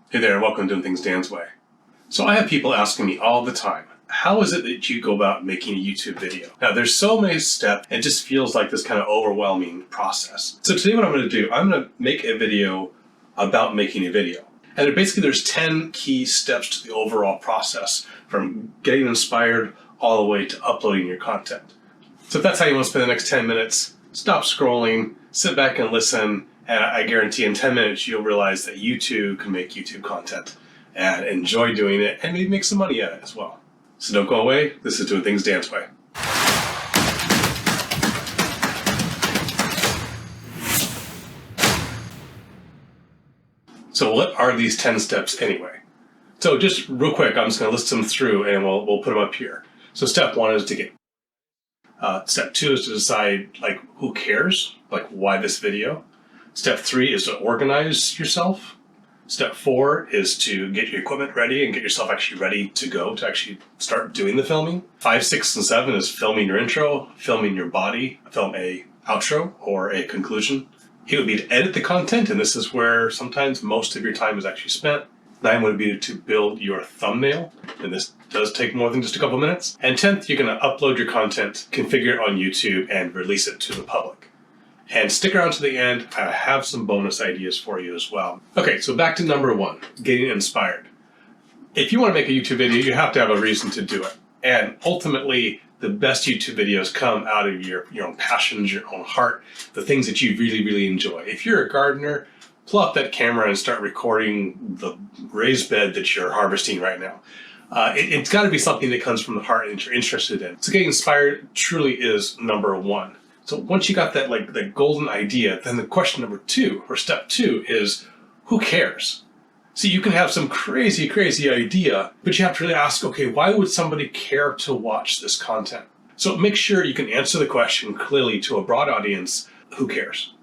Hey there, welcome to Doing Things Dan's Way. So I have people asking me all the time, how is it that you go about making a YouTube video? Now there's so many steps, it just feels like this kind of overwhelming process. So today what I'm going to do, I'm going to make a video about making a video. And basically there's 10 key steps to the overall process, from getting inspired all the way to uploading your content. So if that's how you want to spend the next 10 minutes, stop scrolling, sit back and listen, and I guarantee in 10 minutes you'll realize that you too can make YouTube content and enjoy doing it and maybe make some money at it as well. So don't go away. This is Doing Things Dan's Way. So what are these 10 steps anyway? So just real quick, I'm just going to list them through and we'll put them up here. So step 1 is to get. Step 2 is to decide who cares, why this video. Step 3 is to organize yourself. Step 4 is to get your equipment ready and get yourself actually ready to go to actually start doing the filming. 5, 6, and 7 is filming your intro, filming your body, film a outro or a conclusion. 8 would be to edit the content, and this is where sometimes most of your time is actually spent. 9 would be to build your thumbnail, and this does take more than just a couple minutes. And 10th, you're going to upload your content, configure it on YouTube, and release it to the public. And stick around to the end. I have some bonus ideas for you as well. Okay, so back to number 1, getting inspired. If you want to make a YouTube video, you have to have a reason to do it. And ultimately, the best YouTube videos come out of your own passions, your own heart, the things that you really, really enjoy. If you're a gardener, pull up that camera and start recording the raised bed that you're harvesting right now. It's got to be something that comes from the heart and that you're interested in. So getting inspired truly is number 1. So once you got that that golden idea, then the question number 2, or step 2, is who cares? See, you can have some crazy, crazy idea, but you have to really ask, okay, why would somebody care to watch this content? So make sure you can answer the question clearly to a broad audience, who cares?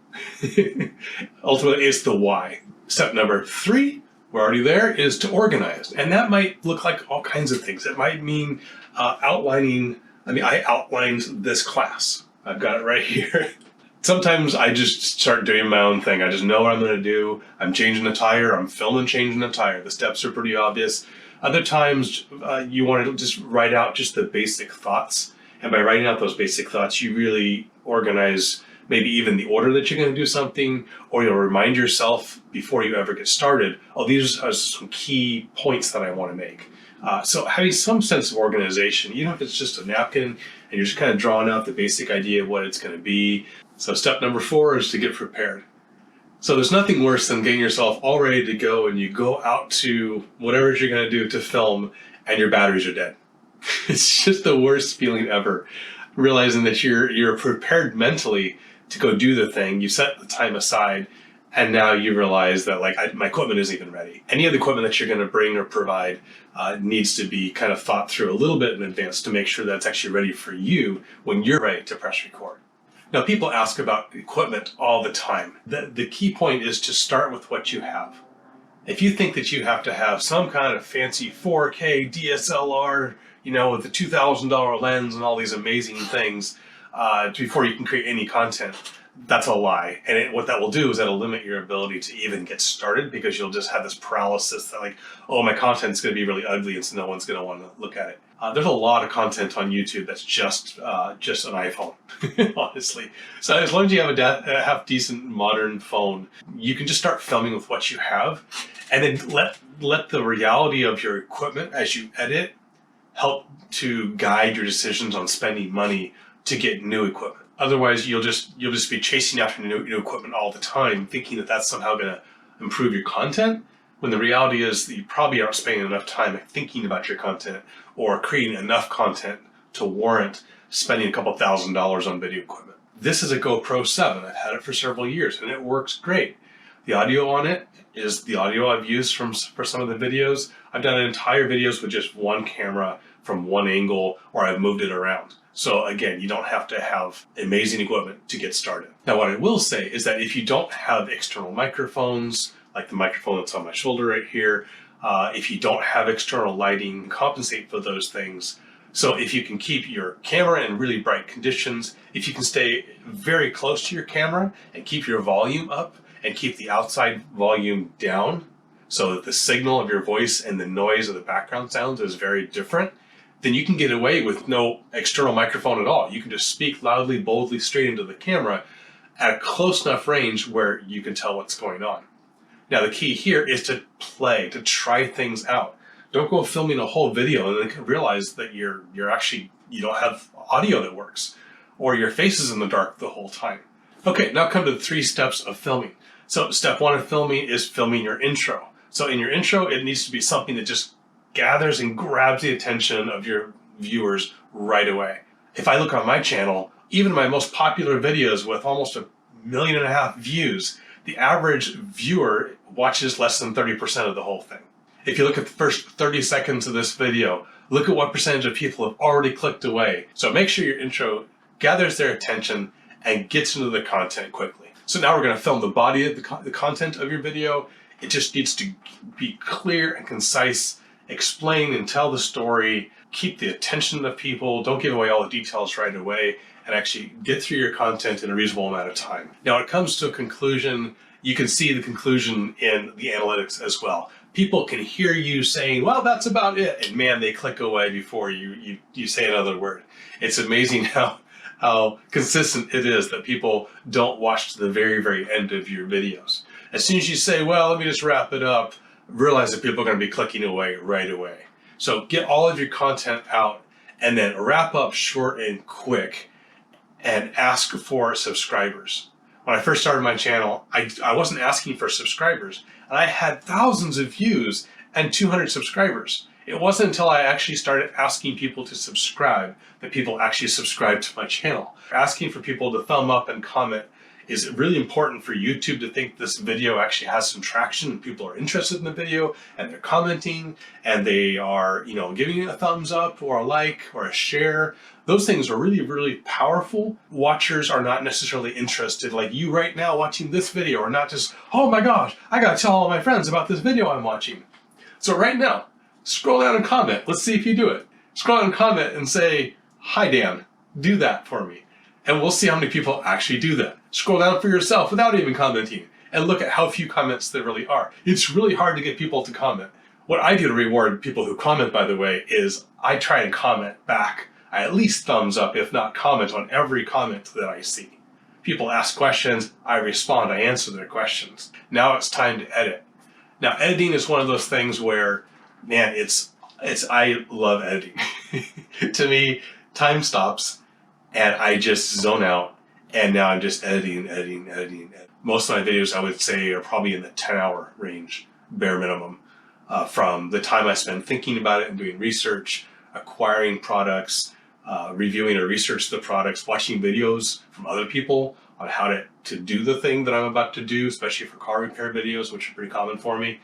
Ultimately, it's the why. Step number 3, we're already there, is to organize. And that might look like all kinds of things. It might mean outlining. I outlined this class. I've got it right here. Sometimes I just start doing my own thing. I just know what I'm going to do. I'm changing a tire. I'm filming changing a tire. The steps are pretty obvious. Other times you want to just write out just the basic thoughts. And by writing out those basic thoughts, you really organize maybe even the order that you're going to do something, or you'll remind yourself before you ever get started, oh, these are some key points that I want to make. So having some sense of organization, even if it's just a napkin and you're just kind of drawing out the basic idea of what it's going to be. So step number 4 is to get prepared. So there's nothing worse than getting yourself all ready to go and you go out to whatever you're going to do to film and your batteries are dead. It's just the worst feeling ever. Realizing that you're prepared mentally to go do the thing, you set the time aside, and now you realize that my equipment isn't even ready. Any of the equipment that you're going to bring or provide needs to be kind of thought through a little bit in advance to make sure that it's actually ready for you when you're ready to press record. Now, people ask about equipment all the time. The key point is to start with what you have. If you think that you have to have some kind of fancy 4K DSLR, with the $2,000 lens and all these amazing things before you can create any content, that's a lie. And what that will do is that'll limit your ability to even get started, because you'll just have this paralysis that oh, my content's going to be really ugly and so no one's going to want to look at it. There's a lot of content on YouTube that's just an iPhone, honestly. So as long as you have a half decent modern phone, you can just start filming with what you have, and then let the reality of your equipment as you edit help to guide your decisions on spending money to get new equipment. Otherwise, you'll just be chasing after new equipment all the time, thinking that that's somehow going to improve your content, when the reality is that you probably aren't spending enough time thinking about your content or creating enough content to warrant spending a couple $1,000s on video equipment. This is a GoPro 7. I've had it for several years, and it works great. The audio on it is the audio I've used for some of the videos. I've done entire videos with just one camera from one angle, or I've moved it around. So again, you don't have to have amazing equipment to get started. Now, what I will say is that if you don't have external microphones, like the microphone that's on my shoulder right here, if you don't have external lighting, compensate for those things. So if you can keep your camera in really bright conditions, if you can stay very close to your camera and keep your volume up and keep the outside volume down, so that the signal of your voice and the noise of the background sounds is very different, then you can get away with no external microphone at all. You can just speak loudly, boldly, straight into the camera at a close enough range where you can tell what's going on. Now, the key here is to play, to try things out. Don't go filming a whole video and then realize that you don't have audio that works, or your face is in the dark the whole time. Okay, now come to the 3 steps of filming. So step 1 of filming is filming your intro. So in your intro, it needs to be something that just gathers and grabs the attention of your viewers right away. If I look on my channel, even my most popular videos with almost 1.5 million views, the average viewer watches less than 30% of the whole thing. If you look at the first 30 seconds of this video, look at what percentage of people have already clicked away. So make sure your intro gathers their attention and gets into the content quickly. So now we're going to film the body of the content of your video. It just needs to be clear and concise, explain and tell the story, keep the attention of people, don't give away all the details right away, and actually get through your content in a reasonable amount of time. Now, when it comes to a conclusion, you can see the conclusion in the analytics as well. People can hear you saying, well, that's about it, and man, they click away before you say another word. It's amazing how consistent it is that people don't watch to the very, very end of your videos. As soon as you say, well, let me just wrap it up, realize that people are going to be clicking away right away. So get all of your content out and then wrap up short and quick and ask for subscribers. When I first started my channel, I wasn't asking for subscribers, and I had thousands of views and 200 subscribers. It wasn't until I actually started asking people to subscribe that people actually subscribed to my channel. Asking for people to thumb up and comment is really important for YouTube to think this video actually has some traction and people are interested in the video and they're commenting and they are, giving it a thumbs up or a like or a share. Those things are really, really powerful. Watchers are not necessarily interested, like you right now watching this video, or not just, oh my gosh, I gotta tell all my friends about this video I'm watching. So right now, scroll down and comment. Let's see if you do it. Scroll down and comment and say, hi Dan, do that for me. And we'll see how many people actually do that. Scroll down for yourself without even commenting and look at how few comments there really are. It's really hard to get people to comment. What I do to reward people who comment, by the way, is I try and comment back. I at least thumbs up, if not comment, on every comment that I see. People ask questions, I respond, I answer their questions. Now it's time to edit. Now editing is one of those things where, man, I love editing. To me, time stops and I just zone out, and now I'm just editing. Most of my videos, I would say, are probably in the 10-hour range, bare minimum, from the time I spend thinking about it and doing research, acquiring products, reviewing or research the products, watching videos from other people on how to do the thing that I'm about to do, especially for car repair videos, which are pretty common for me.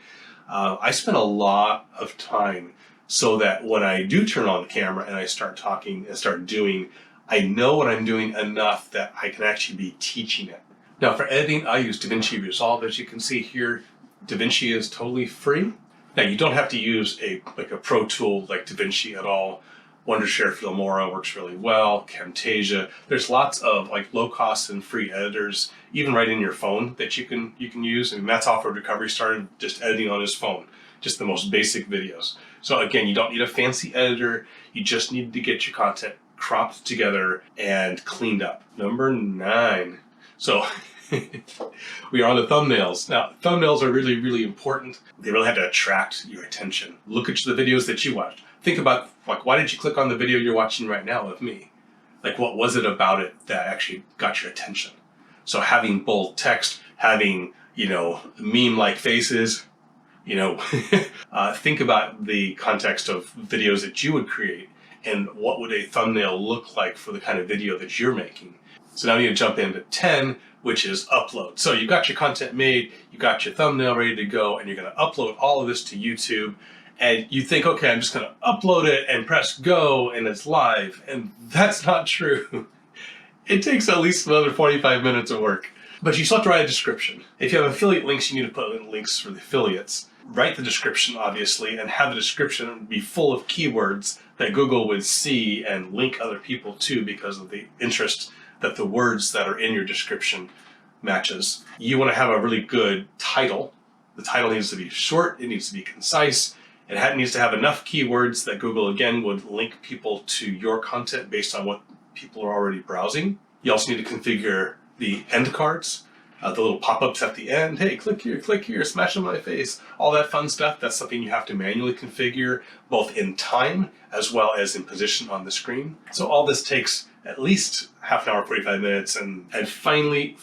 I spend a lot of time so that when I do turn on the camera and I start talking and start doing, I know what I'm doing enough that I can actually be teaching it. Now for editing, I use DaVinci Resolve. As you can see here, DaVinci is totally free. Now you don't have to use a pro tool like DaVinci at all. Wondershare Filmora works really well, Camtasia. There's lots of low cost and free editors, even right in your phone, that you can use. And Matt's Off-Road Recovery started just editing on his phone, just the most basic videos. So again, you don't need a fancy editor. You just need to get your content cropped together and cleaned up. Number 9. So we are on the thumbnails. Now, thumbnails are really, really important. They really have to attract your attention. Look at the videos that you watched. Think about, why did you click on the video you're watching right now of me? What was it about it that actually got your attention? So having bold text, having, meme-like faces, think about the context of videos that you would create and what would a thumbnail look like for the kind of video that you're making. So now we need to jump into 10, which is upload. So you got your content made, you got your thumbnail ready to go, and you're going to upload all of this to YouTube. And you think, okay, I'm just going to upload it and press go and it's live. And that's not true. It takes at least another 45 minutes of work. But you still have to write a description. If you have affiliate links, you need to put in links for the affiliates. Write the description, obviously, and have the description be full of keywords that Google would see and link other people to because of the interest that the words that are in your description matches. You want to have a really good title. The title needs to be short, it needs to be concise, it needs to have enough keywords that Google, again, would link people to your content based on what people are already browsing. You also need to configure the end cards, the little pop-ups at the end. Hey, click here, smash on my face. All that fun stuff, that's something you have to manually configure, both in time as well as in position on the screen. So all this takes at least half an hour, 45 minutes, and finally,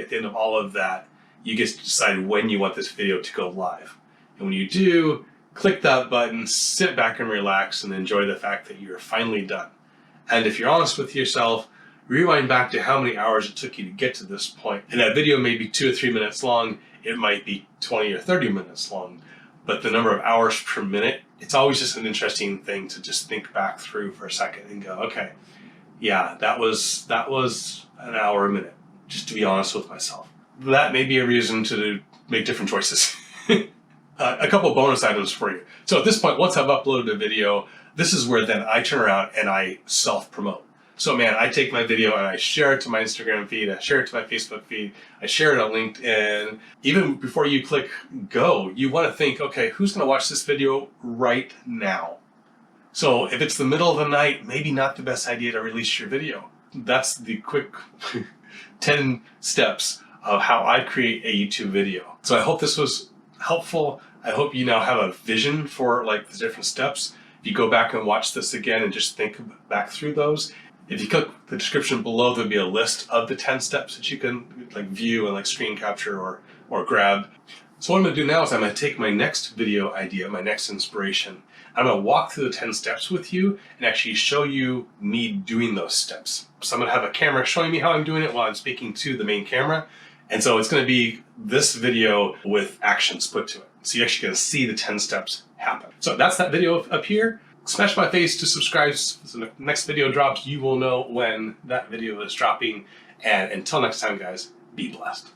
at the end of all of that, you get to decide when you want this video to go live. And when you do, click that button, sit back and relax, and enjoy the fact that you're finally done. And if you're honest with yourself, rewind back to how many hours it took you to get to this point. And that video may be 2 or 3 minutes long, it might be 20 or 30 minutes long, but the number of hours per minute, it's always just an interesting thing to just think back through for a second and go, okay, yeah, that was an hour a minute, just to be honest with myself. That may be a reason to make different choices. A couple bonus items for you. So at this point, once I've uploaded a video, this is where then I turn around and I self-promote. So man, I take my video and I share it to my Instagram feed, I share it to my Facebook feed, I share it on LinkedIn. Even before you click go, you want to think, okay, who's going to watch this video right now? So if it's the middle of the night, maybe not the best idea to release your video. That's the quick 10 steps of how I create a YouTube video. So I hope this was helpful. I hope you now have a vision for like the different steps. If you go back and watch this again and just think back through those, if you click the description below, there'll be a list of the 10 steps that you can like view and like screen capture or grab. So what I'm going to do now is I'm going to take my next video idea, my next inspiration. I'm going to walk through the 10 steps with you and actually show you me doing those steps. So I'm going to have a camera showing me how I'm doing it while I'm speaking to the main camera. And so it's going to be this video with actions put to it. So you're actually going to see the 10 steps happen. So that's that video up here. Smash my face to subscribe so the next video drops. You will know when that video is dropping. And until next time, guys, be blessed.